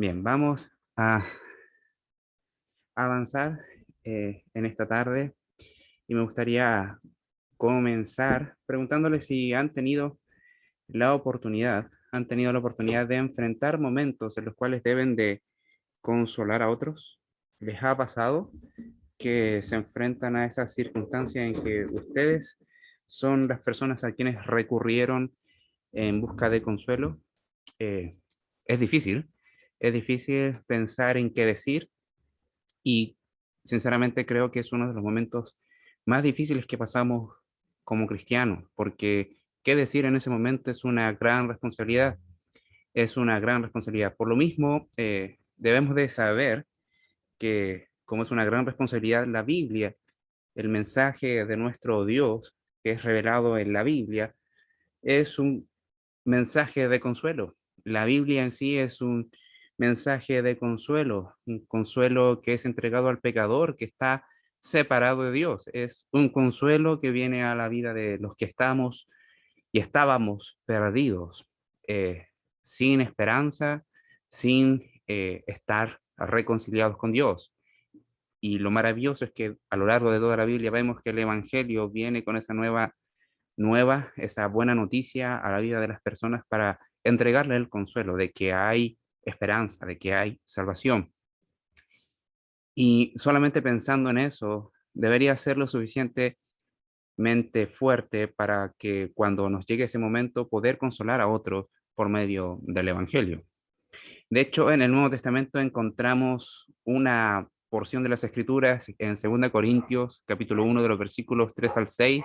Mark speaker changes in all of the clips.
Speaker 1: Bien, vamos a avanzar en esta tarde y me gustaría comenzar preguntándole si han tenido la oportunidad de enfrentar momentos en los cuales deben de consolar a otros. ¿Les ha pasado que se enfrentan a esa circunstancia en que ustedes son las personas a quienes recurrieron en busca de consuelo? Eh, es difícil, es difícil pensar en qué decir. Y sinceramente creo que es uno de los momentos más difíciles que pasamos como cristianos, porque qué decir en ese momento es una gran responsabilidad, es una gran responsabilidad. Por lo mismo, debemos de saber que como es una gran responsabilidad, la Biblia, el mensaje de nuestro Dios que es revelado en la Biblia, es un mensaje de consuelo. La Biblia en sí es un mensaje de consuelo, un consuelo que es entregado al pecador que está separado de Dios. Es un consuelo que viene a la vida de los que estamos y estábamos perdidos, sin esperanza, sin estar reconciliados con Dios. Y lo maravilloso es que a lo largo de toda la Biblia vemos que el Evangelio viene con esa esa buena noticia a la vida de las personas para entregarle el consuelo de que hay esperanza, de que hay salvación. Y solamente pensando en eso, debería ser lo suficientemente fuerte para que cuando nos llegue ese momento poder consolar a otros por medio del Evangelio. De hecho, en el Nuevo Testamento encontramos una porción de las Escrituras en 2 Corintios, capítulo 1, de los versículos 3 al 6,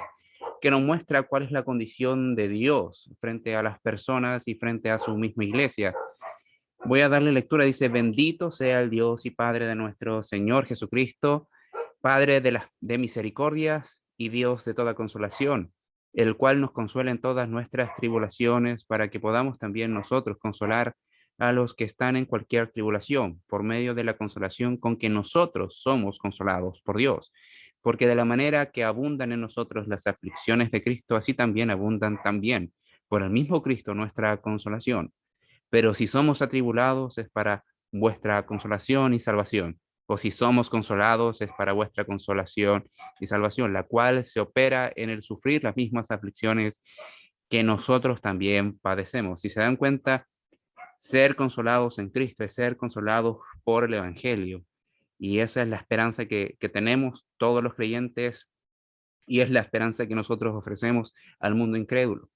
Speaker 1: que nos muestra cuál es la condición de Dios frente a las personas y frente a su misma iglesia. Voy a darle lectura, dice, bendito sea el Dios y Padre de nuestro Señor Jesucristo, Padre de misericordias y Dios de toda consolación, el cual nos consuela en todas nuestras tribulaciones, para que podamos también nosotros consolar a los que están en cualquier tribulación, por medio de la consolación con que nosotros somos consolados por Dios. Porque de la manera que abundan en nosotros las aflicciones de Cristo, así también abundan también por el mismo Cristo nuestra consolación. Pero si somos atribulados es para vuestra consolación y salvación, o si somos consolados es para vuestra consolación y salvación, la cual se opera en el sufrir las mismas aflicciones que nosotros también padecemos. Si se dan cuenta, ser consolados en Cristo es ser consolados por el Evangelio. Y esa es la esperanza que tenemos todos los creyentes y es la esperanza que nosotros ofrecemos al mundo incrédulo,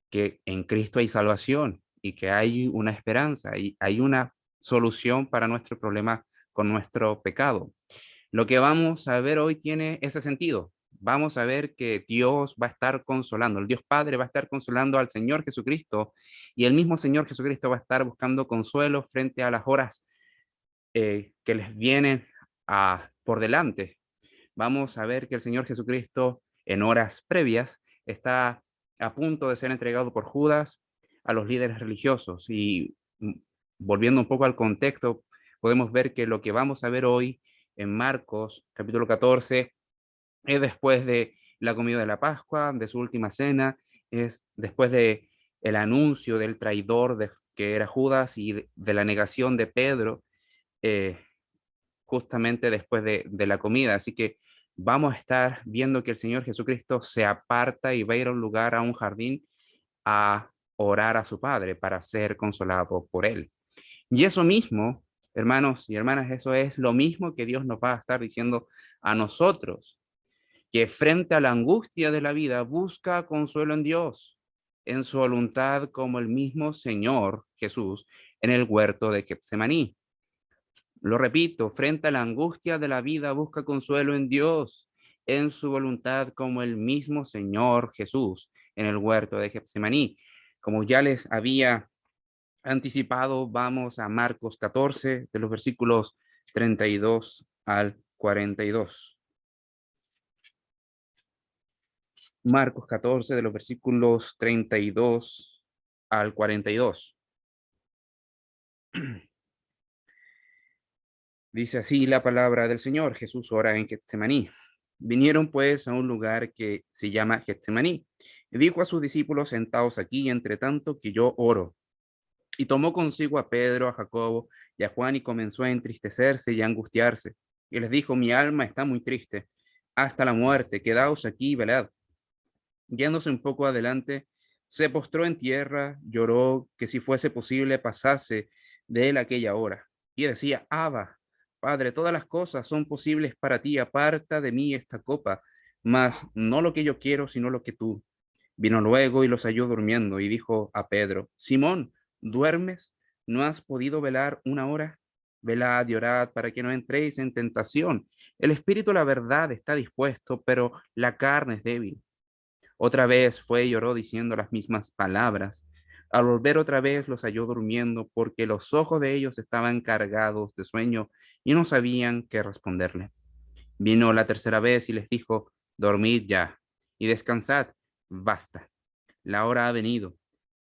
Speaker 1: que en Cristo hay salvación y que hay una esperanza y hay una solución para nuestro problema con nuestro pecado. Lo que vamos a ver hoy tiene ese sentido. Vamos a ver que Dios va a estar consolando, el Dios Padre va a estar consolando al Señor Jesucristo y el mismo Señor Jesucristo va a estar buscando consuelo frente a las horas que les vienen por delante. Vamos a ver que el Señor Jesucristo en horas previas está a punto de ser entregado por Judas a los líderes religiosos. Y volviendo un poco al contexto, podemos ver que lo que vamos a ver hoy en Marcos capítulo 14 es después de la comida de la Pascua, de su última cena, es después de el anuncio del traidor que era Judas y de la negación de Pedro, eh, justamente después de la comida. Así que vamos a estar viendo que el Señor Jesucristo se aparta y va a ir a un lugar, a un jardín, a orar a su Padre para ser consolado por él. Y eso mismo, hermanos y hermanas, eso es lo mismo que Dios nos va a estar diciendo a nosotros, que frente a la angustia de la vida busca consuelo en Dios, en su voluntad, como el mismo Señor Jesús en el huerto de Getsemaní. Lo repito, frente a la angustia de la vida busca consuelo en Dios, en su voluntad, como el mismo Señor Jesús en el huerto de Getsemaní. Como ya les había anticipado, vamos a Marcos 14, de los versículos 32 al 42. Marcos 14, de los versículos 32 al 42. Dice así la palabra del Señor. Jesús ora en Getsemaní. Vinieron pues a un lugar que se llama Getsemaní. Y dijo a sus discípulos, sentaos aquí, entre tanto que yo oro. Y tomó consigo a Pedro, a Jacobo y a Juan y comenzó a entristecerse y a angustiarse. Y les dijo, mi alma está muy triste hasta la muerte, quedaos aquí y velad. Yéndose un poco adelante, se postró en tierra, lloró que si fuese posible pasase de él aquella hora. Y decía, Abba, Padre, todas las cosas son posibles para ti, aparta de mí esta copa, mas no lo que yo quiero, sino lo que tú. Vino luego y los halló durmiendo y dijo a Pedro, Simón, ¿duermes? ¿No has podido velar una hora? Velad y orad para que no entréis en tentación. El espíritu, la verdad, está dispuesto, pero la carne es débil. Otra vez fue y lloró diciendo las mismas palabras. Al volver otra vez los halló durmiendo porque los ojos de ellos estaban cargados de sueño y no sabían qué responderle. Vino la tercera vez y les dijo, dormid ya y descansad, basta, la hora ha venido.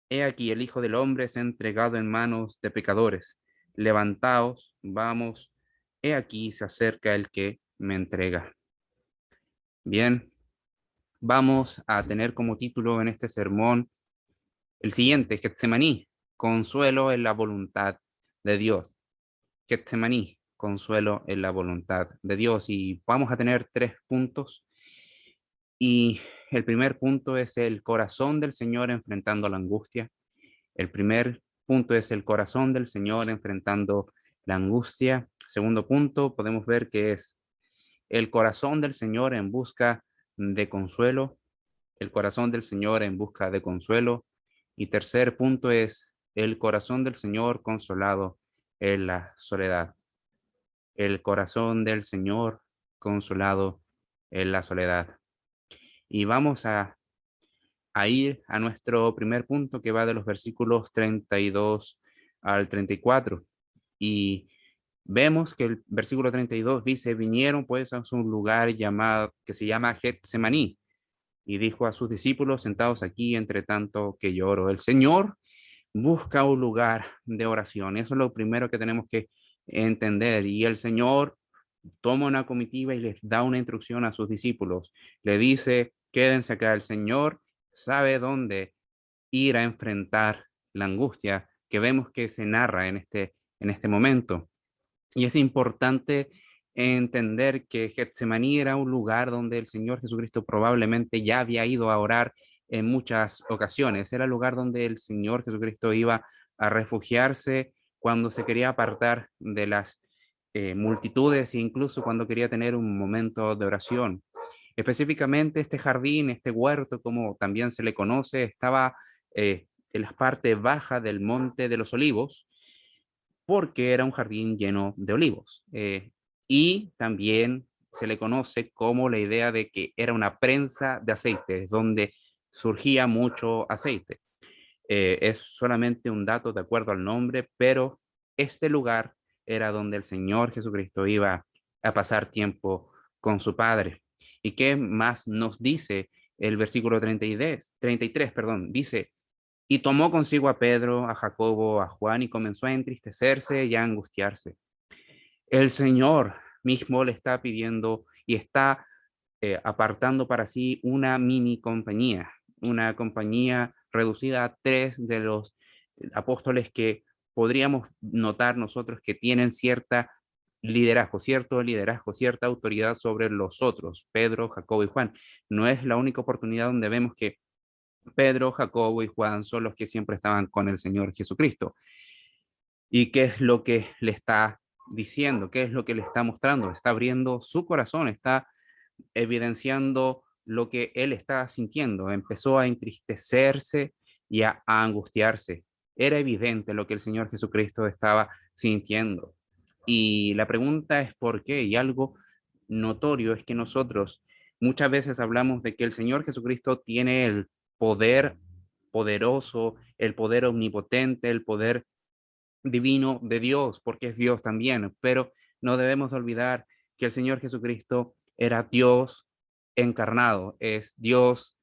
Speaker 1: He aquí el Hijo del Hombre es entregado en manos de pecadores. Levantaos, vamos, he aquí se acerca el que me entrega. Bien, vamos a tener como título en este sermón el siguiente, Getsemaní, consuelo en la voluntad de Dios. Getsemaní, consuelo en la voluntad de Dios. Y vamos a tener 3 puntos. Y el primer punto es el corazón del Señor enfrentando la angustia. El primer punto es el corazón del Señor enfrentando la angustia. Segundo punto, podemos ver que es el corazón del Señor en busca de consuelo. El corazón del Señor en busca de consuelo. Y tercer punto es el corazón del Señor consolado en la soledad. El corazón del Señor consolado en la soledad. Y vamos a ir a nuestro primer punto que va de los versículos 32 al 34. Y vemos que el versículo 32 dice, vinieron pues a un lugar llamado, que se llama Getsemaní, y dijo a sus discípulos, sentados aquí, entre tanto que lloro. El Señor busca un lugar de oración. Eso es lo primero que tenemos que entender. Y el Señor toma una comitiva y les da una instrucción a sus discípulos. Le dice, quédense acá. El Señor sabe dónde ir a enfrentar la angustia que vemos que se narra en este momento. Y es importante entender que Getsemaní era un lugar donde el Señor Jesucristo probablemente ya había ido a orar en muchas ocasiones. Era el lugar donde el Señor Jesucristo iba a refugiarse cuando se quería apartar de las multitudes e incluso cuando quería tener un momento de oración. Específicamente este jardín, este huerto, como también se le conoce, estaba en la parte baja del Monte de los Olivos, porque era un jardín lleno de olivos. Y también se le conoce como la idea de que era una prensa de aceite, donde surgía mucho aceite. Es solamente un dato de acuerdo al nombre, pero este lugar era donde el Señor Jesucristo iba a pasar tiempo con su Padre. ¿Y qué más nos dice el versículo 33? Perdón, dice, y tomó consigo a Pedro, a Jacobo, a Juan y comenzó a entristecerse y a angustiarse. El Señor mismo le está pidiendo y está apartando para sí una compañía reducida a 3 de los apóstoles que podríamos notar nosotros que tienen cierto liderazgo, cierta autoridad sobre los otros, Pedro, Jacobo y Juan. No es la única oportunidad donde vemos que Pedro, Jacobo y Juan son los que siempre estaban con el Señor Jesucristo. ¿Y qué es lo que le está diciendo? ¿Qué es lo que le está mostrando? Está abriendo su corazón, está evidenciando lo que él está sintiendo. Empezó a entristecerse y a angustiarse. Era evidente lo que el Señor Jesucristo estaba sintiendo. Y la pregunta es por qué. Y algo notorio es que nosotros muchas veces hablamos de que el Señor Jesucristo tiene el poder poderoso, el poder omnipotente, el poder divino de Dios, porque es Dios también, pero no debemos olvidar que el Señor Jesucristo era Dios encarnado, es Dios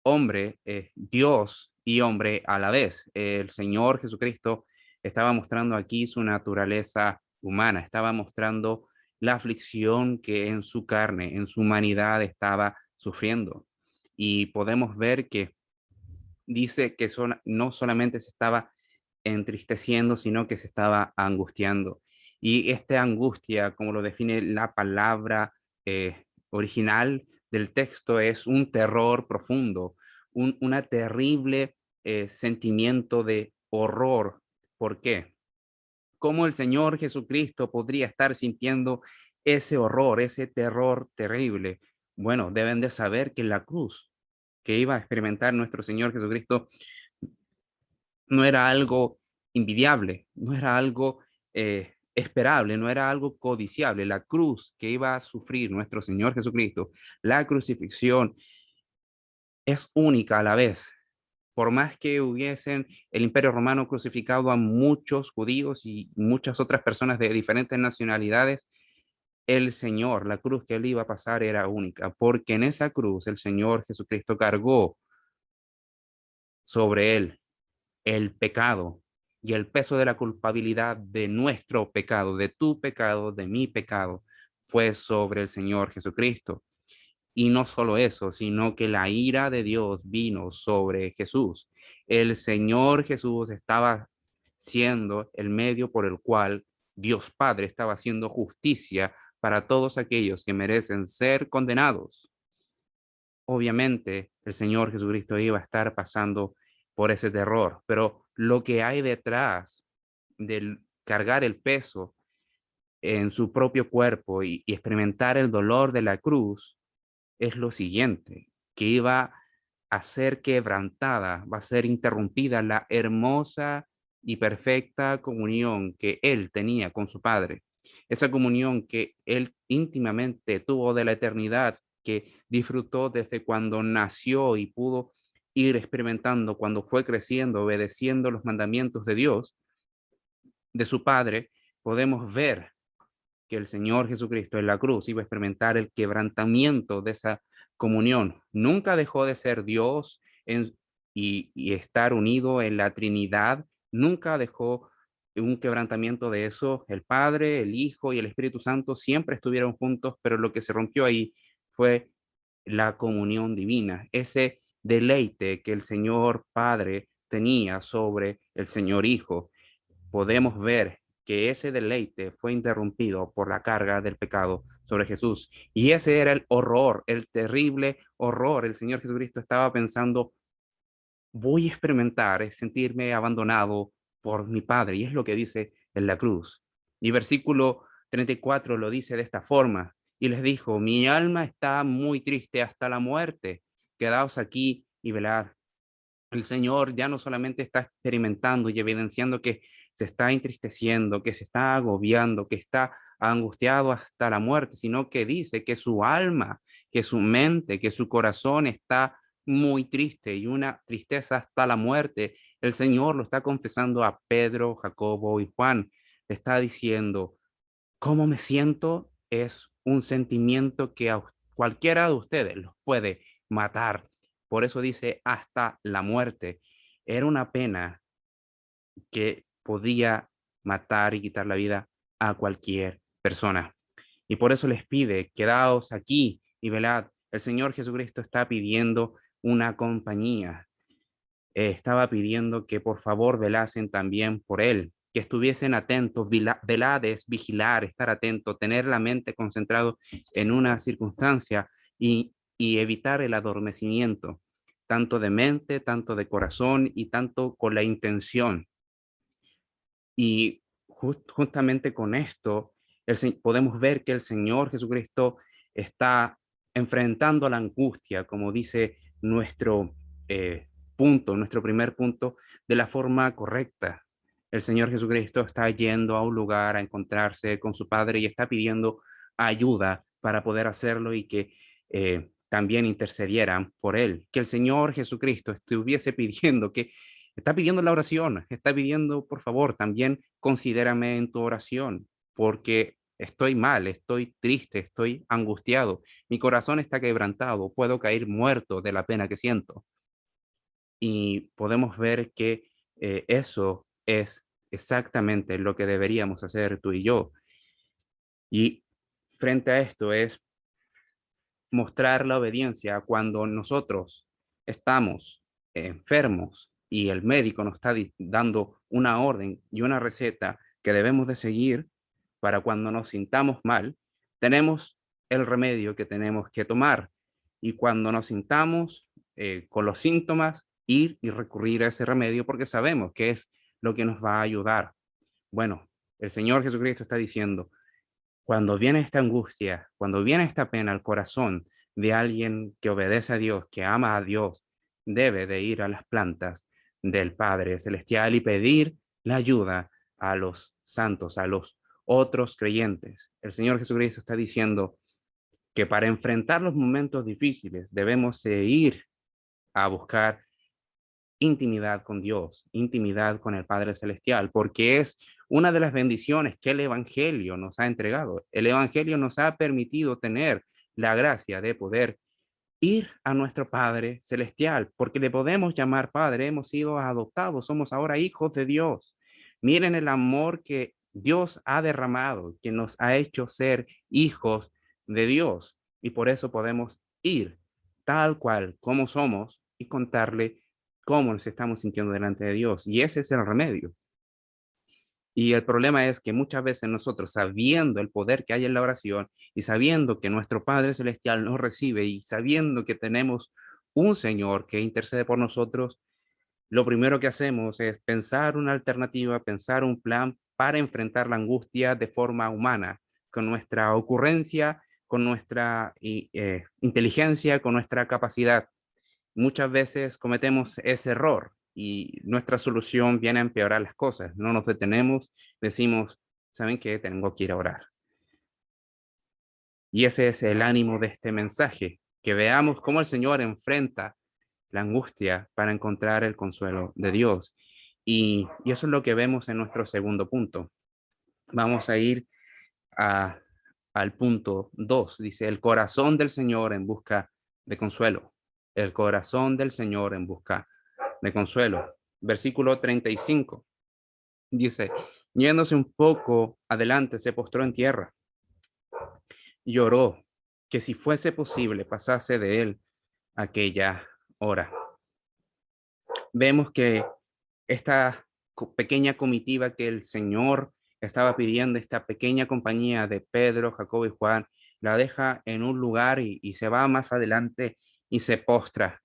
Speaker 1: hombre, es Dios y hombre a la vez. El Señor Jesucristo estaba mostrando aquí su naturaleza humana, estaba mostrando la aflicción que en su carne, en su humanidad estaba sufriendo. Y podemos ver que dice que no solamente se estaba entristeciendo, sino que se estaba angustiando. Y esta angustia, como lo define la palabra original del texto, es un terror profundo, una terrible sentimiento de horror. ¿Por qué? ¿Cómo el Señor Jesucristo podría estar sintiendo ese horror, ese terror terrible? Bueno, deben de saber que la cruz que iba a experimentar nuestro Señor Jesucristo no era algo invidiable, no era algo esperable, no era algo codiciable. La cruz que iba a sufrir nuestro Señor Jesucristo, la crucifixión, es única a la vez. Por más que hubiesen el Imperio Romano crucificado a muchos judíos y muchas otras personas de diferentes nacionalidades, el Señor, la cruz que él iba a pasar era única, porque en esa cruz el Señor Jesucristo cargó sobre él el pecado y el peso de la culpabilidad de nuestro pecado, de tu pecado, de mi pecado, fue sobre el Señor Jesucristo. Y no solo eso, sino que la ira de Dios vino sobre Jesús. El Señor Jesús estaba siendo el medio por el cual Dios Padre estaba haciendo justicia para todos aquellos que merecen ser condenados. Obviamente, el Señor Jesucristo iba a estar pasando por ese terror, pero lo que hay detrás del cargar el peso en su propio cuerpo y experimentar el dolor de la cruz es lo siguiente, que iba a ser quebrantada, va a ser interrumpida la hermosa y perfecta comunión que él tenía con su Padre. Esa comunión que él íntimamente tuvo de la eternidad, que disfrutó desde cuando nació y pudo ir experimentando cuando fue creciendo, obedeciendo los mandamientos de Dios, de su Padre, podemos ver que el Señor Jesucristo en la cruz iba a experimentar el quebrantamiento de esa comunión. Nunca dejó de ser Dios y estar unido en la Trinidad. Nunca dejó un quebrantamiento de eso. El Padre, el Hijo y el Espíritu Santo siempre estuvieron juntos, pero lo que se rompió ahí fue la comunión divina, ese deleite que el Señor Padre tenía sobre el Señor Hijo. Podemos ver que ese deleite fue interrumpido por la carga del pecado sobre Jesús. Y ese era el horror, el terrible horror. El Señor Jesucristo estaba pensando, voy a experimentar, es sentirme abandonado por mi Padre. Y es lo que dice en la cruz. Y versículo 34 lo dice de esta forma. Y les dijo, mi alma está muy triste hasta la muerte. Quedaos aquí y velad. El Señor ya no solamente está experimentando y evidenciando que se está entristeciendo, que se está agobiando, que está angustiado hasta la muerte, sino que dice que su alma, que su mente, que su corazón está muy triste y una tristeza hasta la muerte. El Señor lo está confesando a Pedro, Jacobo y Juan. Está diciendo, ¿cómo me siento? Es un sentimiento que a cualquiera de ustedes los puede matar. Por eso dice hasta la muerte. Era una pena que podía matar y quitar la vida a cualquier persona. Y por eso les pide, quedaos aquí y velad. El Señor Jesucristo está pidiendo una compañía. Estaba pidiendo que por favor velasen también por él, que estuviesen atentos, velades, vigilar, estar atento, tener la mente concentrado en una circunstancia y evitar el adormecimiento, tanto de mente, tanto de corazón y tanto con la intención. Y justamente con esto podemos ver que el Señor Jesucristo está enfrentando la angustia, como dice nuestro punto, nuestro primer punto, de la forma correcta. El Señor Jesucristo está yendo a un lugar a encontrarse con su Padre y está pidiendo ayuda para poder hacerlo y que también intercedieran por él. Que el Señor Jesucristo estuviese pidiendo que está pidiendo la oración, está pidiendo, por favor, también considérame en tu oración, porque estoy mal, estoy triste, estoy angustiado, mi corazón está quebrantado, puedo caer muerto de la pena que siento. Y podemos ver que eso es exactamente lo que deberíamos hacer tú y yo. Y frente a esto es mostrar la obediencia cuando nosotros estamos enfermos y el médico nos está dando una orden y una receta que debemos de seguir para cuando nos sintamos mal, tenemos el remedio que tenemos que tomar. Y cuando nos sintamos con los síntomas, ir y recurrir a ese remedio porque sabemos que es lo que nos va a ayudar. Bueno, el Señor Jesucristo está diciendo, cuando viene esta angustia, cuando viene esta pena al corazón de alguien que obedece a Dios, que ama a Dios, debe de ir a las plantas del Padre Celestial y pedir la ayuda a los santos, a los otros creyentes. El Señor Jesucristo está diciendo que para enfrentar los momentos difíciles debemos ir a buscar intimidad con Dios, intimidad con el Padre Celestial, porque es una de las bendiciones que el Evangelio nos ha entregado. El Evangelio nos ha permitido tener la gracia de poder ir a nuestro Padre Celestial, porque le podemos llamar Padre, hemos sido adoptados, somos ahora hijos de Dios. Miren el amor que Dios ha derramado, que nos ha hecho ser hijos de Dios, y por eso podemos ir tal cual como somos y contarle cómo nos estamos sintiendo delante de Dios. Y ese es el remedio. Y el problema es que muchas veces nosotros, sabiendo el poder que hay en la oración y sabiendo que nuestro Padre Celestial nos recibe y sabiendo que tenemos un Señor que intercede por nosotros, lo primero que hacemos es pensar una alternativa, pensar un plan para enfrentar la angustia de forma humana, con nuestra ocurrencia, con nuestra inteligencia, con nuestra capacidad. Muchas veces cometemos ese error y nuestra solución viene a empeorar las cosas. No nos detenemos, decimos, ¿saben qué? Tengo que ir a orar. Y ese es el ánimo de este mensaje, que veamos cómo el Señor enfrenta la angustia para encontrar el consuelo de Dios. Y eso es lo que vemos en nuestro segundo punto. Vamos a ir a, al punto 2. Dice, el corazón del Señor en busca de consuelo. El corazón del Señor en busca de consuelo. Versículo 35. Dice, yéndose un poco adelante, se postró en tierra y oró que si fuese posible pasase de él aquella hora. Vemos que esta pequeña comitiva que el Señor estaba pidiendo, esta pequeña compañía de Pedro, Jacobo y Juan, la deja en un lugar y se va más adelante y se postra.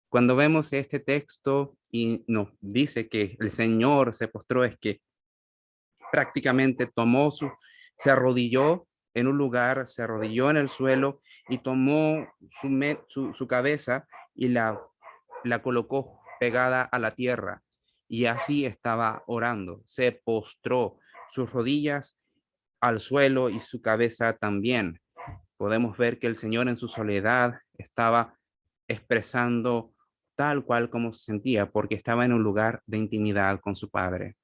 Speaker 1: Cuando vemos este texto y nos dice que el Señor se postró, es que prácticamente se arrodilló en un lugar, se arrodilló en el suelo y tomó su cabeza y la colocó pegada a la tierra. Y así estaba orando, se postró, sus rodillas al suelo y su cabeza también. Podemos ver que el Señor en su soledad estaba expresando tal cual como se sentía, porque estaba en un lugar de intimidad con su Padre.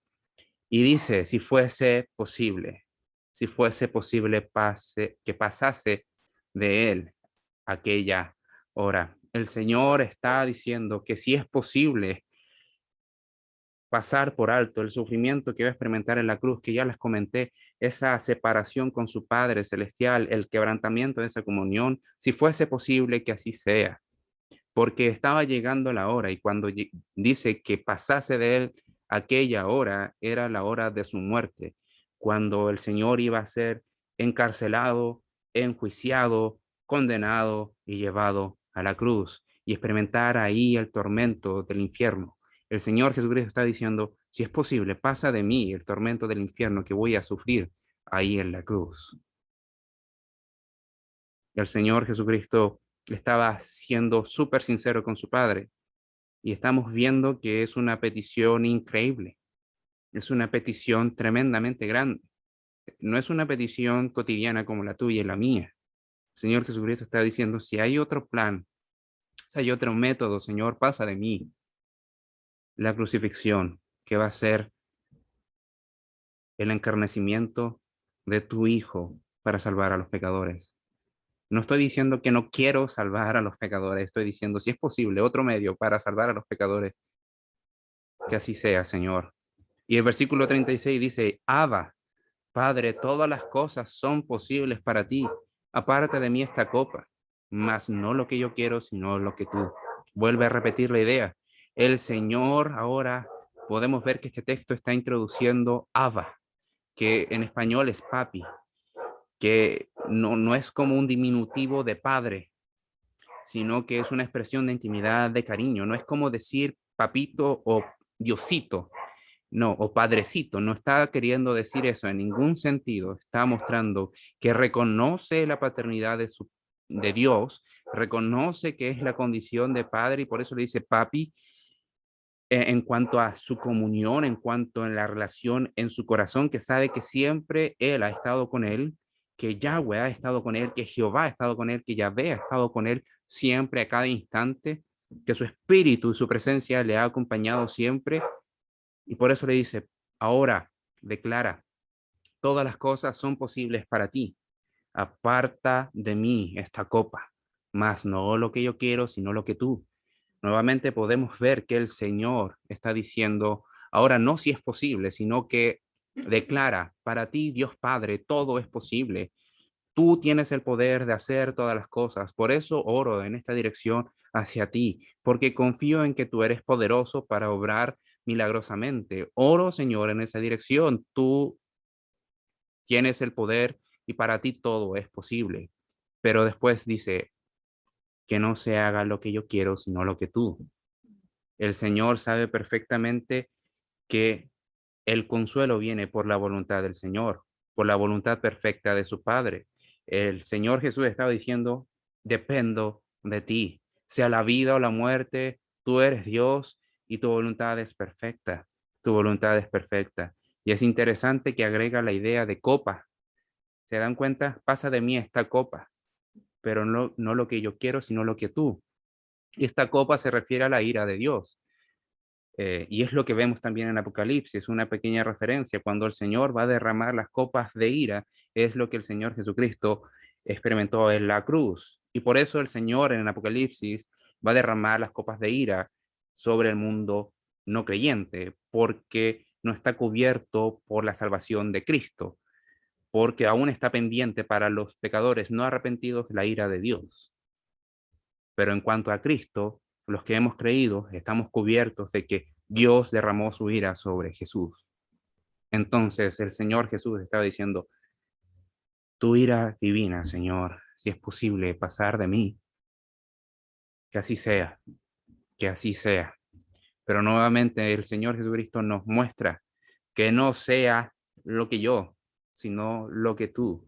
Speaker 1: Y dice, si fuese posible que pasase de él aquella hora. El Señor está diciendo que si es posible pasar por alto el sufrimiento que va a experimentar en la cruz, que ya les comenté, esa separación con su Padre Celestial, el quebrantamiento de esa comunión, si fuese posible que así sea, porque estaba llegando la hora y cuando dice que pasase de él aquella hora, era la hora de su muerte, cuando el Señor iba a ser encarcelado, enjuiciado, condenado y llevado a la cruz y experimentar ahí el tormento del infierno. El Señor Jesucristo está diciendo, si es posible, pasa de mí el tormento del infierno que voy a sufrir ahí en la cruz. El Señor Jesucristo estaba siendo súper sincero con su Padre y estamos viendo que es una petición increíble, es una petición tremendamente grande, no es una petición cotidiana como la tuya y la mía. El Señor Jesucristo está diciendo, si hay otro plan, si hay otro método, Señor, pasa de mí la crucifixión, que va a ser el encarnecimiento de tu Hijo para salvar a los pecadores. No estoy diciendo que no quiero salvar a los pecadores, estoy diciendo si es posible otro medio para salvar a los pecadores, que así sea, Señor. Y el versículo 36 dice, Abba, Padre, todas las cosas son posibles para ti. Apártate de mí esta copa, mas no lo que yo quiero, sino lo que tú. Vuelve a repetir la idea. El Señor ahora podemos ver que este texto está introduciendo Abba, que en español es papi, que no es como un diminutivo de padre, sino que es una expresión de intimidad, de cariño. No es como decir papito o Diosito, no, o padrecito. No está queriendo decir eso en ningún sentido. Está mostrando que reconoce la paternidad de Dios, reconoce que es la condición de padre y por eso le dice papi en cuanto a su comunión, en cuanto a la relación en su corazón, que sabe que siempre Él ha estado con él, que Yahweh ha estado con él, que Jehová ha estado con él, que Yahvé ha estado con él siempre, a cada instante, que su espíritu y su presencia le ha acompañado siempre. Y por eso le dice, ahora declara, todas las cosas son posibles para ti. Aparta de mí esta copa, mas no lo que yo quiero, sino lo que tú. Nuevamente podemos ver que el Señor está diciendo, ahora no si es posible, sino que declara, para ti, Dios Padre, todo es posible. Tú tienes el poder de hacer todas las cosas. Por eso oro en esta dirección hacia ti, porque confío en que tú eres poderoso para obrar milagrosamente. Oro, Señor, en esa dirección. Tú tienes el poder y para ti todo es posible. Pero después dice, que no se haga lo que yo quiero, sino lo que tú. El Señor sabe perfectamente que el consuelo viene por la voluntad del Señor, por la voluntad perfecta de su Padre. El Señor Jesús estaba diciendo, dependo de ti, sea la vida o la muerte, tú eres Dios y tu voluntad es perfecta, tu voluntad es perfecta. Y es interesante que agrega la idea de copa. ¿Se dan cuenta? Pasa de mí esta copa, pero no lo que yo quiero, sino lo que tú. Y esta copa se refiere a la ira de Dios. Y es lo que vemos también en Apocalipsis, una pequeña referencia. Cuando el Señor va a derramar las copas de ira, es lo que el Señor Jesucristo experimentó en la cruz. Y por eso el Señor en Apocalipsis va a derramar las copas de ira sobre el mundo no creyente, porque no está cubierto por la salvación de Cristo, porque aún está pendiente para los pecadores no arrepentidos la ira de Dios. Pero en cuanto a Cristo, los que hemos creído estamos cubiertos de que Dios derramó su ira sobre Jesús. Entonces el Señor Jesús estaba diciendo, tu ira divina, Señor, si es posible pasar de mí, que así sea, que así sea. Pero nuevamente el Señor Jesucristo nos muestra que no sea lo que yo, sino lo que tú.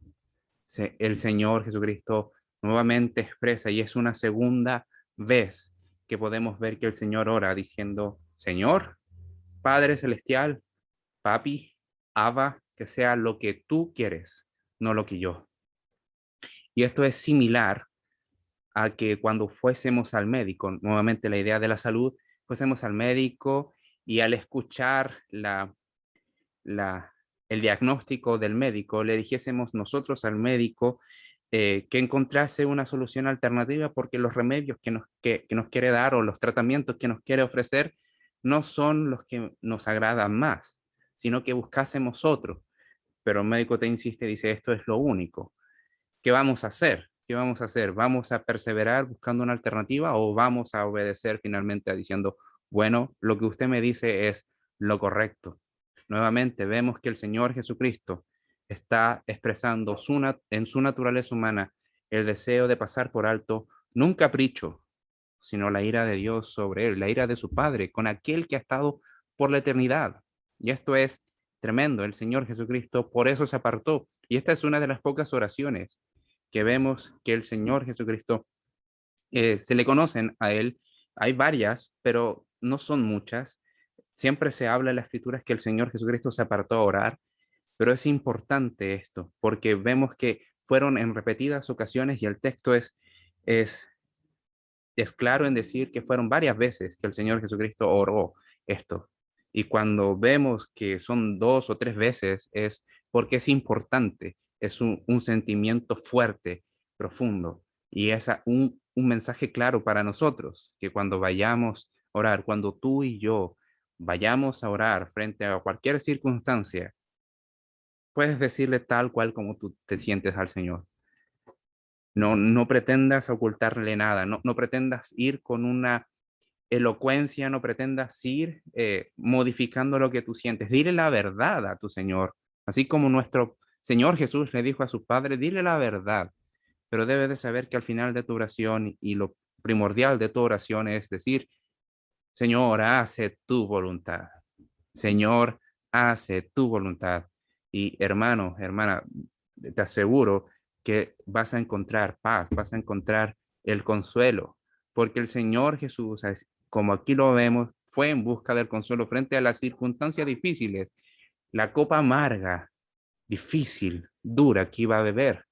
Speaker 1: El Señor Jesucristo nuevamente expresa y es una segunda vez que podemos ver que el Señor ora diciendo, Señor, Padre Celestial, Papi, Abba, que sea lo que tú quieres, no lo que yo. Y esto es similar a que cuando fuésemos al médico, nuevamente la idea de la salud, fuésemos al médico y al escuchar la, el diagnóstico del médico, le dijésemos nosotros al médico que encontrase una solución alternativa porque los remedios que nos quiere dar o los tratamientos que nos quiere ofrecer no son los que nos agradan más, sino que buscásemos otros. Pero el médico te insiste, dice, esto es lo único. ¿Qué vamos a hacer? ¿Qué vamos a hacer? ¿Vamos a perseverar buscando una alternativa o vamos a obedecer finalmente diciendo, bueno, lo que usted me dice es lo correcto? Nuevamente vemos que el Señor Jesucristo está expresando en su naturaleza humana el deseo de pasar por alto no un capricho, sino la ira de Dios sobre él, la ira de su Padre, con aquel que ha estado por la eternidad. Y esto es tremendo. El Señor Jesucristo por eso se apartó. Y esta es una de las pocas oraciones que vemos que el Señor Jesucristo se le conocen a él. Hay varias, pero no son muchas. Siempre se habla en las escrituras que el Señor Jesucristo se apartó a orar, pero es importante esto, porque vemos que fueron en repetidas ocasiones y el texto es, es claro en decir que fueron varias veces que el Señor Jesucristo oró esto. Y cuando vemos que son dos o tres veces es porque es importante, es un sentimiento fuerte, profundo, y es un mensaje claro para nosotros, que cuando vayamos a orar, cuando tú y yo vayamos a orar frente a cualquier circunstancia, puedes decirle tal cual como tú te sientes al Señor. No pretendas ocultarle nada, no pretendas ir con una elocuencia, no pretendas ir modificando lo que tú sientes. Dile la verdad a tu Señor, así como nuestro Señor Jesús le dijo a su Padre, dile la verdad, pero debes de saber que al final de tu oración y lo primordial de tu oración es decir, Señor, hace tu voluntad. Señor, hace tu voluntad. Y hermano, hermana, te aseguro que vas a encontrar paz, vas a encontrar el consuelo, porque el Señor Jesús, como aquí lo vemos, fue en busca del consuelo frente a las circunstancias difíciles, la copa amarga, difícil, dura que iba a beber.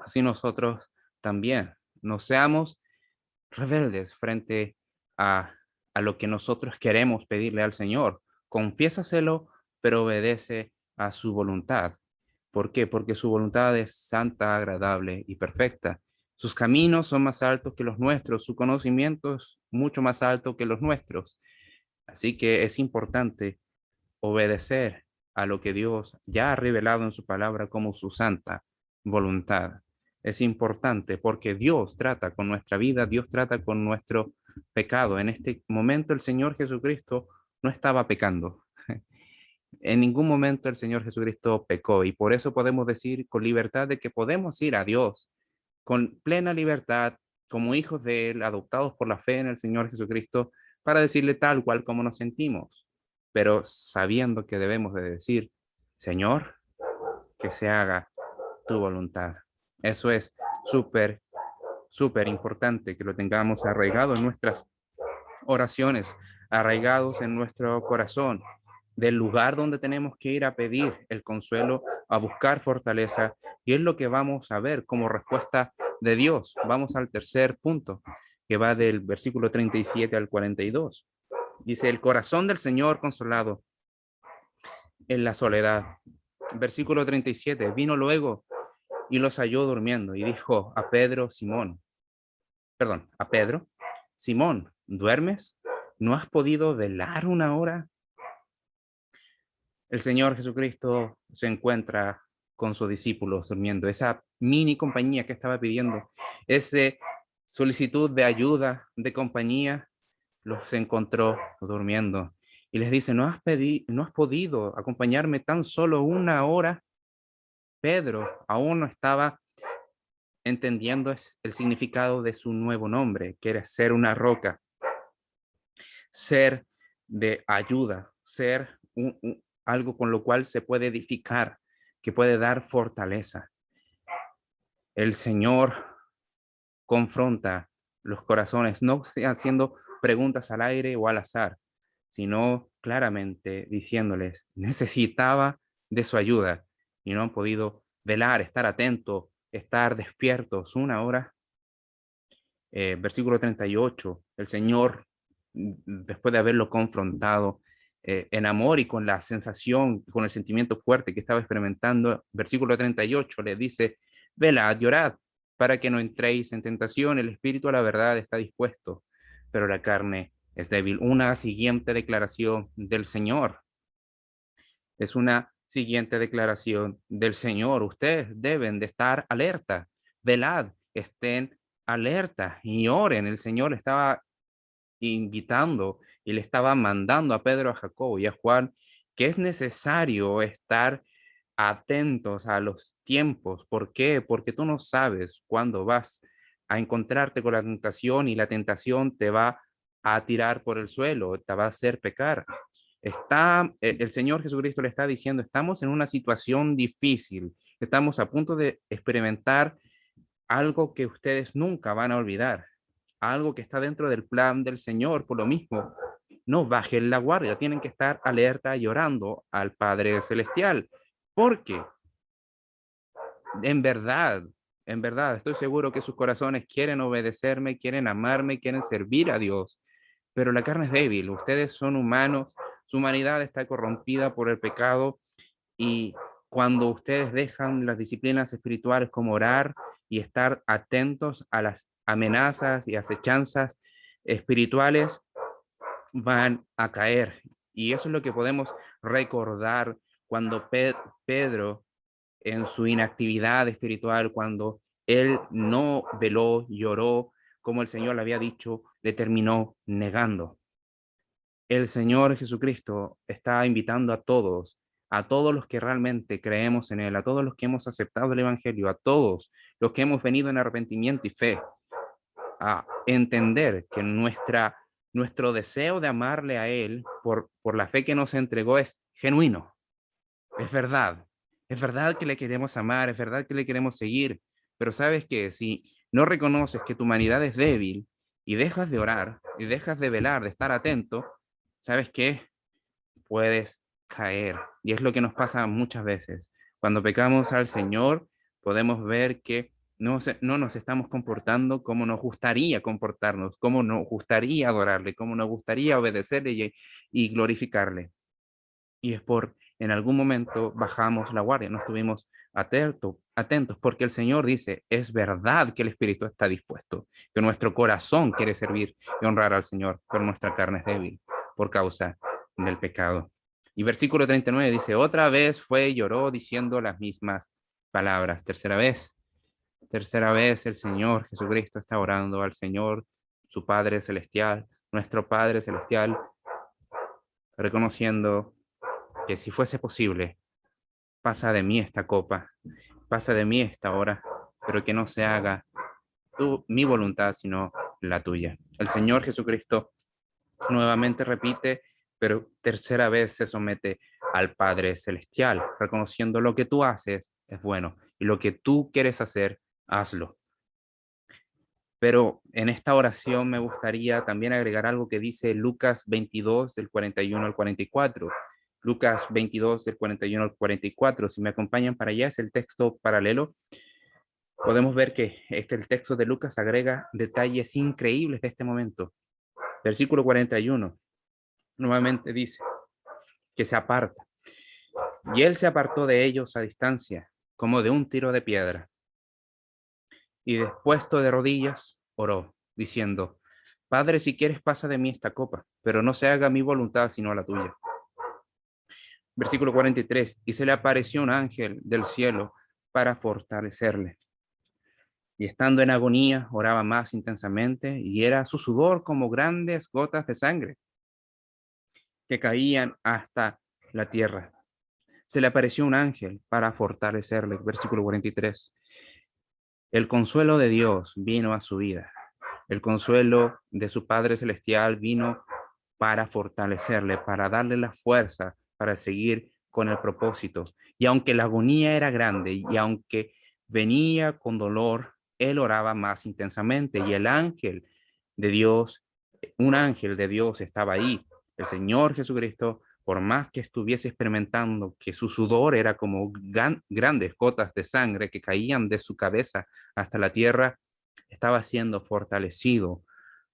Speaker 1: Así nosotros también, no seamos rebeldes frente a, a lo que nosotros queremos pedirle al Señor. Confiésaselo, pero obedece a su voluntad. ¿Por qué? Porque su voluntad es santa, agradable y perfecta. Sus caminos son más altos que los nuestros, su conocimiento es mucho más alto que los nuestros. Así que es importante obedecer a lo que Dios ya ha revelado en su palabra como su santa voluntad. Es importante porque Dios trata con nuestra vida, Dios trata con nuestro pecado. En este momento el Señor Jesucristo no estaba pecando. En ningún momento el Señor Jesucristo pecó y por eso podemos decir con libertad de que podemos ir a Dios con plena libertad como hijos de Él, adoptados por la fe en el Señor Jesucristo, para decirle tal cual como nos sentimos, pero sabiendo que debemos de decir, Señor, que se haga tu voluntad. Eso es súper, súper importante que lo tengamos arraigado en nuestras oraciones, arraigados en nuestro corazón, del lugar donde tenemos que ir a pedir el consuelo, a buscar fortaleza, y es lo que vamos a ver como respuesta de Dios. Vamos al tercer punto, que va del versículo 37 al 42. Dice, el corazón del Señor consolado en la soledad. Versículo 37, vino luego y los halló durmiendo y dijo a Pedro, Simón, perdón, a Pedro, Simón, ¿duermes? ¿No has podido velar una hora? El Señor Jesucristo se encuentra con sus discípulos durmiendo. Esa mini compañía que estaba pidiendo, esa solicitud de ayuda, de compañía, los encontró durmiendo. Y les dice, ¿no has podido acompañarme tan solo una hora? Pedro aún no estaba entendiendo el significado de su nuevo nombre, que era ser una roca, ser de ayuda, ser algo con lo cual se puede edificar, que puede dar fortaleza. El Señor confronta los corazones, no haciendo preguntas al aire o al azar, sino claramente diciéndoles, necesitaba de su ayuda y no han podido velar, estar atentos, estar despiertos una hora. Versículo 38, el Señor, después de haberlo confrontado en amor y con la sensación, con el sentimiento fuerte que estaba experimentando, versículo 38 le dice, velad, llorad, para que no entréis en tentación, el espíritu a la verdad está dispuesto, pero la carne es débil. Una siguiente declaración del Señor, es una siguiente declaración del Señor. Ustedes deben de estar alerta, velad, estén alerta y oren. El Señor estaba invitando y le estaba mandando a Pedro, a Jacobo y a Juan que es necesario estar atentos a los tiempos. ¿Por qué? Porque tú no sabes cuándo vas a encontrarte con la tentación y la tentación te va a tirar por el suelo, te va a hacer pecar. El Señor Jesucristo le está diciendo, estamos en una situación difícil, estamos a punto de experimentar algo que ustedes nunca van a olvidar, algo que está dentro del plan del Señor. Por lo mismo, no bajen la guardia, tienen que estar alerta y orando al Padre Celestial, porque en verdad, en verdad, estoy seguro que sus corazones quieren obedecerme, quieren amarme, quieren servir a Dios, pero la carne es débil, ustedes son humanos, su humanidad está corrompida por el pecado y cuando ustedes dejan las disciplinas espirituales como orar y estar atentos a las amenazas y acechanzas espirituales, van a caer. Y eso es lo que podemos recordar cuando Pedro, en su inactividad espiritual, cuando él no veló, lloró, como el Señor le había dicho, le terminó negando. El Señor Jesucristo está invitando a todos los que realmente creemos en Él, a todos los que hemos aceptado el Evangelio, a todos los que hemos venido en arrepentimiento y fe, a entender que nuestro deseo de amarle a Él por la fe que nos entregó es genuino, es verdad. Es verdad que le queremos amar, es verdad que le queremos seguir, pero sabes que si no reconoces que tu humanidad es débil y dejas de orar y dejas de velar, de estar atento, ¿sabes qué? Puedes caer. Y es lo que nos pasa muchas veces. Cuando pecamos al Señor, podemos ver que no nos estamos comportando como nos gustaría comportarnos, como nos gustaría adorarle, como nos gustaría obedecerle y glorificarle. Y es por en algún momento bajamos la guardia, no estuvimos atentos, porque el Señor dice, es verdad que el Espíritu está dispuesto, que nuestro corazón quiere servir y honrar al Señor, pero nuestra carne es débil por causa del pecado. Y versículo 39 dice, otra vez fue y lloró diciendo las mismas palabras. Tercera vez el Señor Jesucristo está orando al Señor, su Padre Celestial, nuestro Padre Celestial, reconociendo que si fuese posible, pasa de mí esta copa, pasa de mí esta hora, pero que no se haga mi voluntad, sino la tuya. El Señor Jesucristo nuevamente repite, pero tercera vez se somete al Padre Celestial, reconociendo lo que tú haces es bueno y lo que tú quieres hacer, hazlo. Pero en esta oración me gustaría también agregar algo que dice Lucas 22, del 41 al 44. Lucas 22, del 41 al 44. Si me acompañan para allá, es el texto paralelo. Podemos ver que el texto de Lucas agrega detalles increíbles de este momento. Versículo 41, nuevamente dice que se aparta. Y él se apartó de ellos a distancia, como de un tiro de piedra. Y dispuesto de rodillas, oró, diciendo, Padre, si quieres pasa de mí esta copa, pero no se haga mi voluntad sino la tuya. Versículo 43, y se le apareció un ángel del cielo para fortalecerle. Y estando en agonía, oraba más intensamente, y era su sudor como grandes gotas de sangre que caían hasta la tierra. Se le apareció un ángel para fortalecerle. Versículo 43. El consuelo de Dios vino a su vida. El consuelo de su Padre Celestial vino para fortalecerle, para darle la fuerza para seguir con el propósito. Y aunque la agonía era grande y aunque venía con dolor, él oraba más intensamente y el ángel de Dios, un ángel de Dios estaba ahí. El Señor Jesucristo, por más que estuviese experimentando que su sudor era como grandes gotas de sangre que caían de su cabeza hasta la tierra, estaba siendo fortalecido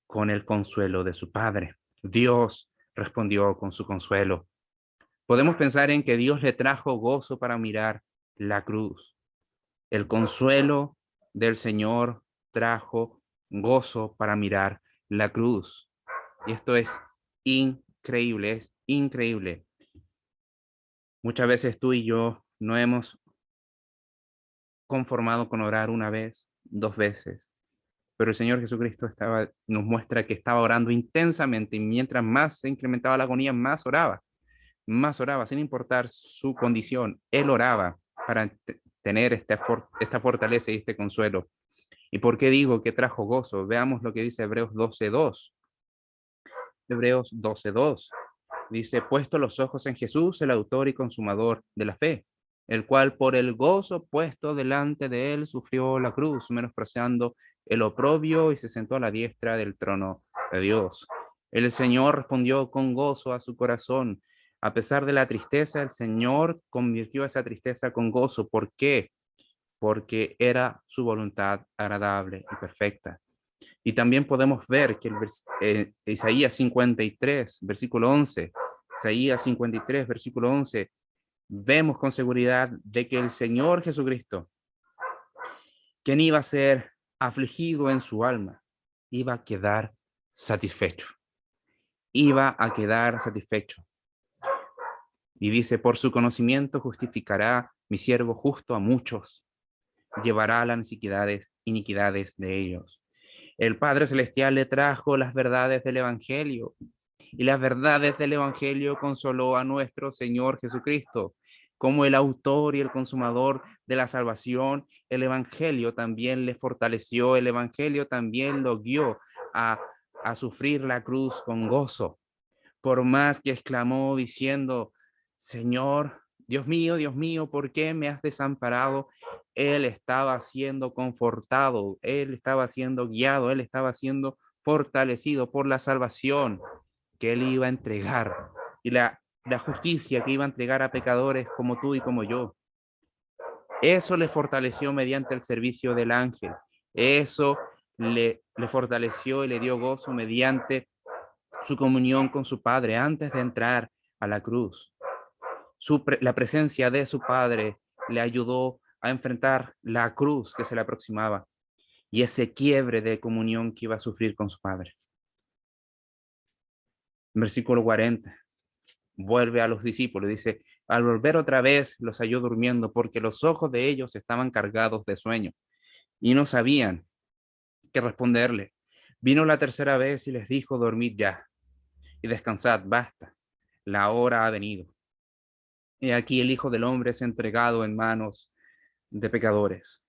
Speaker 1: con el consuelo de su Padre. Dios respondió con su consuelo. Podemos pensar en que Dios le trajo gozo para mirar la cruz. El consuelo del Señor trajo gozo para mirar la cruz. Y esto es increíble, es increíble. Muchas veces tú y yo no hemos conformado con orar una vez, dos veces, pero el Señor Jesucristo nos muestra que estaba orando intensamente y mientras más se incrementaba la agonía, más oraba, sin importar su condición. Él oraba para tener esta fortaleza y este consuelo. ¿Y por qué digo que trajo gozo? Veamos lo que dice Hebreos 12:2. Hebreos 12:2 dice, puesto los ojos en Jesús, el autor y consumador de la fe, el cual por el gozo puesto delante de él sufrió la cruz, menospreciando el oprobio y se sentó a la diestra del trono de Dios. El Señor respondió con gozo a su corazón. A pesar de la tristeza, el Señor convirtió esa tristeza con gozo. ¿Por qué? Porque era su voluntad agradable y perfecta. Y también podemos ver que Isaías 53, versículo 11, Isaías 53, versículo 11, vemos con seguridad de que el Señor Jesucristo, quien iba a ser afligido en su alma, iba a quedar satisfecho. Iba a quedar satisfecho. Y dice, por su conocimiento justificará mi siervo justo a muchos, llevará las iniquidades de ellos. El Padre Celestial le trajo las verdades del Evangelio y las verdades del Evangelio consoló a nuestro Señor Jesucristo. Como el autor y el consumador de la salvación, el Evangelio también le fortaleció, el Evangelio también lo guió a, a sufrir la cruz con gozo. Por más que exclamó diciendo, Señor, Dios mío, ¿por qué me has desamparado? Él estaba siendo confortado, él estaba siendo guiado, él estaba siendo fortalecido por la salvación que él iba a entregar y la justicia que iba a entregar a pecadores como tú y como yo. Eso le fortaleció mediante el servicio del ángel. Eso le fortaleció y le dio gozo mediante su comunión con su Padre antes de entrar a la cruz. La presencia de su Padre le ayudó a enfrentar la cruz que se le aproximaba y ese quiebre de comunión que iba a sufrir con su Padre. Versículo 40. Vuelve a los discípulos, dice, al volver otra vez los halló durmiendo porque los ojos de ellos estaban cargados de sueño y no sabían qué responderle. Vino la tercera vez y les dijo, dormid ya y descansad, basta, la hora ha venido. Y aquí el Hijo del Hombre es entregado en manos de pecadores.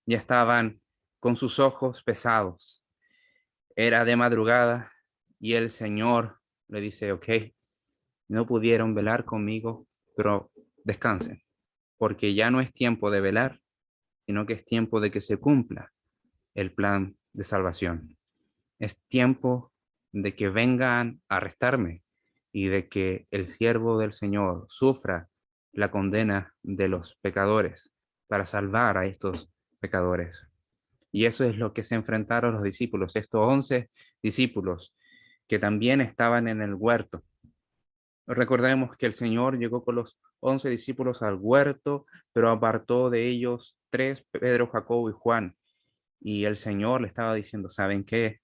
Speaker 1: Ya estaban con sus ojos pesados. Era de madrugada y el Señor le dice, ok, no pudieron velar conmigo, pero descansen, porque ya no es tiempo de velar, sino que es tiempo de que se cumpla el plan de salvación. Es tiempo de que vengan a arrestarme y de que el siervo del Señor sufra la condena de los pecadores para salvar a estos pecadores. Y eso es lo que se enfrentaron los discípulos, estos 11 discípulos que también estaban en el huerto. Recordemos que el Señor llegó con los 11 discípulos al huerto, pero apartó de ellos 3, Pedro, Jacobo y Juan. Y el Señor le estaba diciendo, ¿saben qué?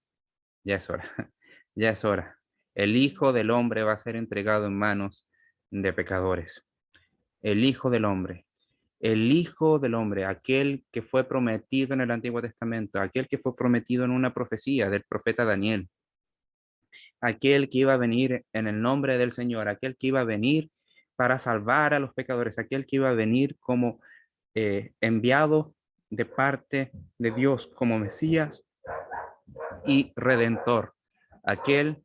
Speaker 1: Ya es hora, ya es hora. El Hijo del Hombre va a ser entregado en manos de pecadores. El Hijo del Hombre, el Hijo del Hombre, aquel que fue prometido en el Antiguo Testamento, aquel que fue prometido en una profecía del profeta Daniel, aquel que iba a venir en el nombre del Señor, aquel que iba a venir para salvar a los pecadores, aquel que iba a venir como enviado de parte de Dios como Mesías y Redentor. Aquel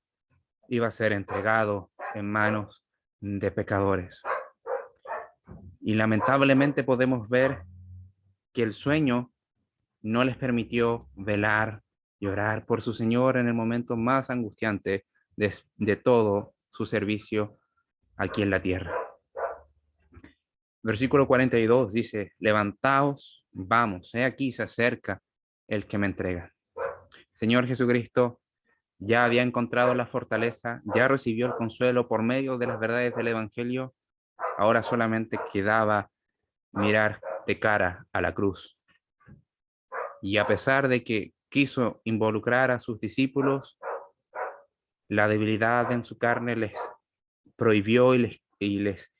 Speaker 1: iba a ser entregado en manos de pecadores. Y lamentablemente podemos ver que el sueño no les permitió velar y orar por su Señor en el momento más angustiante de todo su servicio aquí en la tierra. Versículo 42 dice, levantaos, vamos, he aquí se acerca el que me entrega. Señor Jesucristo ya había encontrado la fortaleza, ya recibió el consuelo por medio de las verdades del Evangelio, ahora solamente quedaba mirar de cara a la cruz. Y a pesar de que quiso involucrar a sus discípulos, la debilidad en su carne les prohibió y les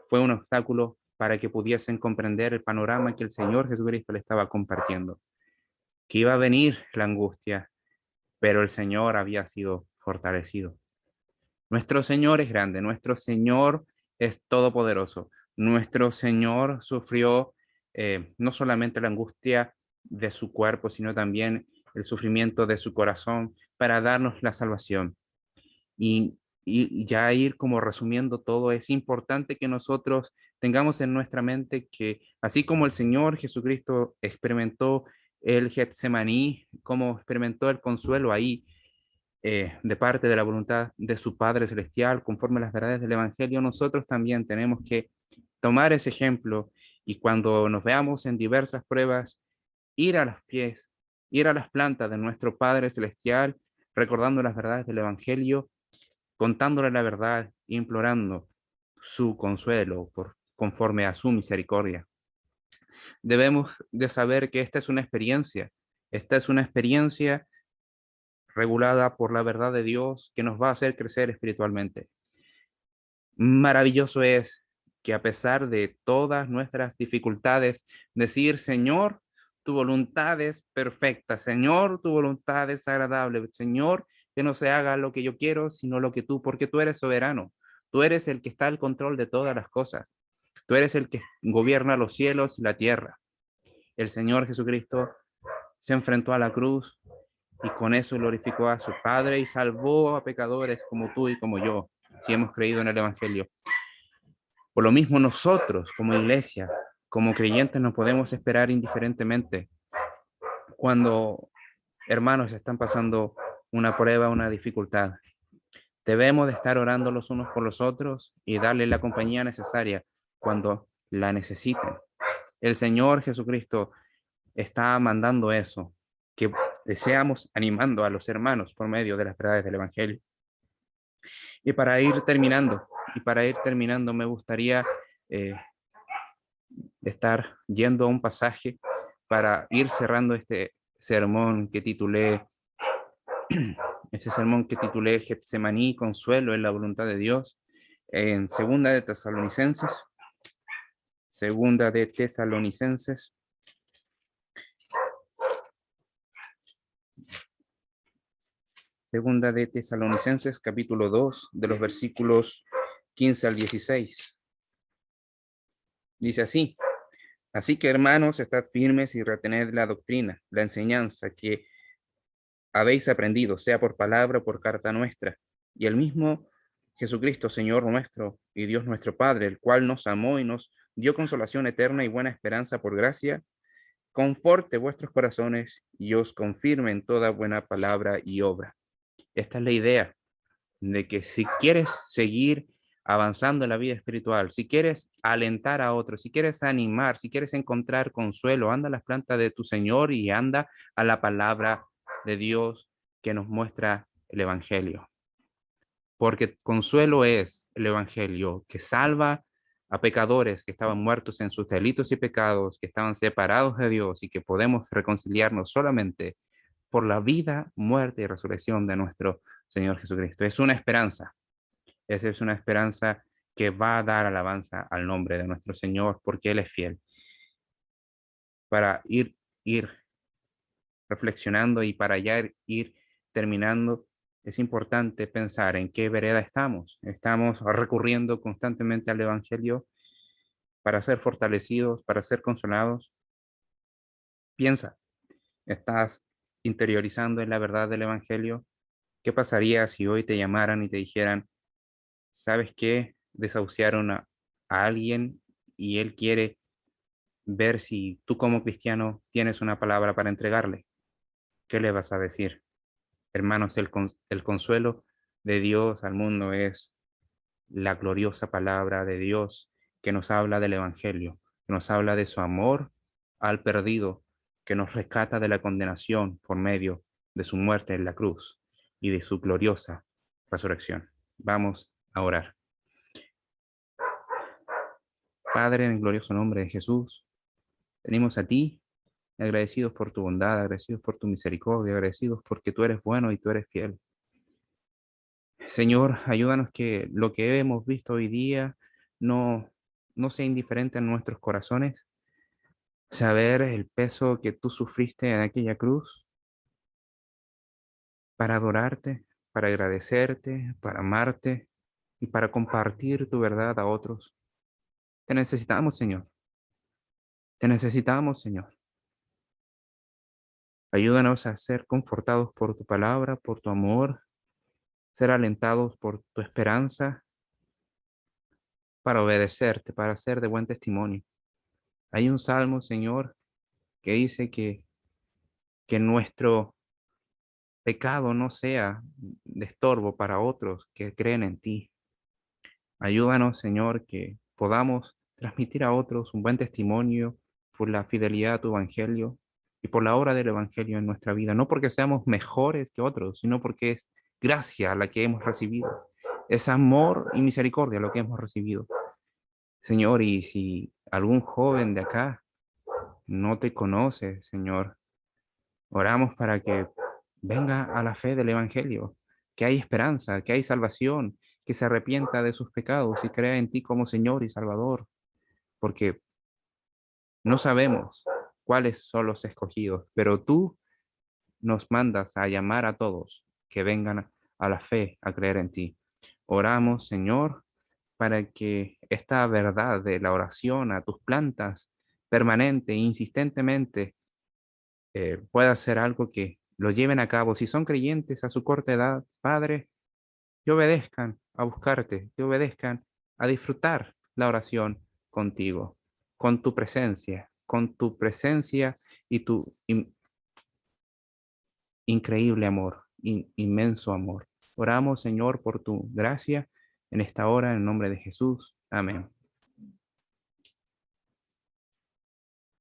Speaker 1: fue un obstáculo para que pudiesen comprender el panorama que el Señor Jesucristo le estaba compartiendo, que iba a venir la angustia, pero el Señor había sido fortalecido. Nuestro Señor es grande, nuestro Señor es todopoderoso, nuestro Señor sufrió no solamente la angustia de su cuerpo, sino también el sufrimiento de su corazón para darnos la salvación. Y, y ya ir como resumiendo todo, es importante que nosotros tengamos en nuestra mente que así como el Señor Jesucristo experimentó el Getsemaní, como experimentó el consuelo ahí, de parte de la voluntad de su Padre Celestial, conforme a las verdades del Evangelio, nosotros también tenemos que tomar ese ejemplo y cuando nos veamos en diversas pruebas, ir a los pies, ir a las plantas de nuestro Padre Celestial, recordando las verdades del Evangelio, contándole la verdad, implorando su consuelo conforme a su misericordia. Debemos de saber que esta es una experiencia regulada por la verdad de Dios que nos va a hacer crecer espiritualmente. Maravilloso es que a pesar de todas nuestras dificultades, decir, Señor, tu voluntad es perfecta. Señor, tu voluntad es agradable. Señor, que no se haga lo que yo quiero, sino lo que tú, porque tú eres soberano. Tú eres el que está al control de todas las cosas. Tú eres el que gobierna los cielos y la tierra. El Señor Jesucristo se enfrentó a la cruz y con eso glorificó a su Padre y salvó a pecadores como tú y como yo, si hemos creído en el Evangelio. Por lo mismo nosotros, como iglesia, como creyentes, no podemos esperar indiferentemente cuando hermanos están pasando una prueba, una dificultad. Debemos de estar orando los unos por los otros y darle la compañía necesaria cuando la necesiten. El Señor Jesucristo está mandando eso, que deseamos animando a los hermanos por medio de las verdades del Evangelio. Y para ir terminando, me gustaría eh, estar yendo a un pasaje para ir cerrando este sermón que titulé, ese sermón que titulé Getsemaní, consuelo en la voluntad de Dios, en segunda de Tesalonicenses, capítulo 2, de los versículos 15 al 16. Dice así: así que hermanos, estad firmes y retened la doctrina, la enseñanza que habéis aprendido, sea por palabra o por carta nuestra. Y el mismo Jesucristo, Señor nuestro y Dios nuestro Padre, el cual nos amó y nos dio consolación eterna y buena esperanza por gracia, conforte vuestros corazones y os confirme en toda buena palabra y obra. Esta es la idea de que si quieres seguir avanzando en la vida espiritual, si quieres alentar a otros, si quieres animar, si quieres encontrar consuelo, anda a las plantas de tu Señor y anda a la palabra de Dios que nos muestra el Evangelio. Porque consuelo es el Evangelio que salva a pecadores que estaban muertos en sus delitos y pecados, que estaban separados de Dios y que podemos reconciliarnos solamente por la vida, muerte y resurrección de nuestro Señor Jesucristo. Es una esperanza. Esa es una esperanza que va a dar alabanza al nombre de nuestro Señor porque Él es fiel. Para ir reflexionando y para ya ir terminando, es importante pensar en qué vereda estamos. Estamos recurriendo constantemente al Evangelio para ser fortalecidos, para ser consolados. Piensa, ¿estás interiorizando en la verdad del Evangelio? ¿Qué pasaría si hoy te llamaran y te dijeran, ¿sabes qué? Desahuciaron a alguien y él quiere ver si tú como cristiano tienes una palabra para entregarle? ¿Qué le vas a decir? Hermanos, el consuelo de Dios al mundo es la gloriosa palabra de Dios que nos habla del Evangelio, que nos habla de su amor al perdido, que nos rescata de la condenación por medio de su muerte en la cruz y de su gloriosa resurrección. Vamos a orar. Padre, en el glorioso nombre de Jesús, venimos a ti agradecidos por tu bondad, agradecidos por tu misericordia, agradecidos porque tú eres bueno y tú eres fiel. Señor, ayúdanos que lo que hemos visto hoy día no, no sea indiferente en nuestros corazones, saber el peso que tú sufriste en aquella cruz para adorarte, para agradecerte, para amarte y para compartir tu verdad a otros. Te necesitamos, Señor. Te necesitamos, Señor. Ayúdanos a ser confortados por tu palabra, por tu amor, ser alentados por tu esperanza, para obedecerte, para ser de buen testimonio. Hay un salmo, Señor, que dice que nuestro pecado no sea de estorbo para otros que creen en ti. Ayúdanos, Señor, que podamos transmitir a otros un buen testimonio por la fidelidad a tu evangelio y por la obra del evangelio en nuestra vida, no porque seamos mejores que otros, sino porque es gracia la que hemos recibido, es amor y misericordia lo que hemos recibido. Señor, y si algún joven de acá no te conoce, Señor, oramos para que venga a la fe del Evangelio, que hay esperanza, que hay salvación, que se arrepienta de sus pecados y crea en ti como Señor y Salvador, porque no sabemos cuáles son los escogidos, pero tú nos mandas a llamar a todos que vengan a la fe, a creer en ti. Oramos, Señor, para que esta verdad de la oración a tus plantas permanente e insistentemente pueda ser algo que lo lleven a cabo. Si son creyentes a su corta edad, Padre, que obedezcan a buscarte, que obedezcan a disfrutar la oración contigo, con tu presencia y tu increíble amor, inmenso amor. Oramos, Señor, por tu gracia en esta hora, en el nombre de Jesús. Amén.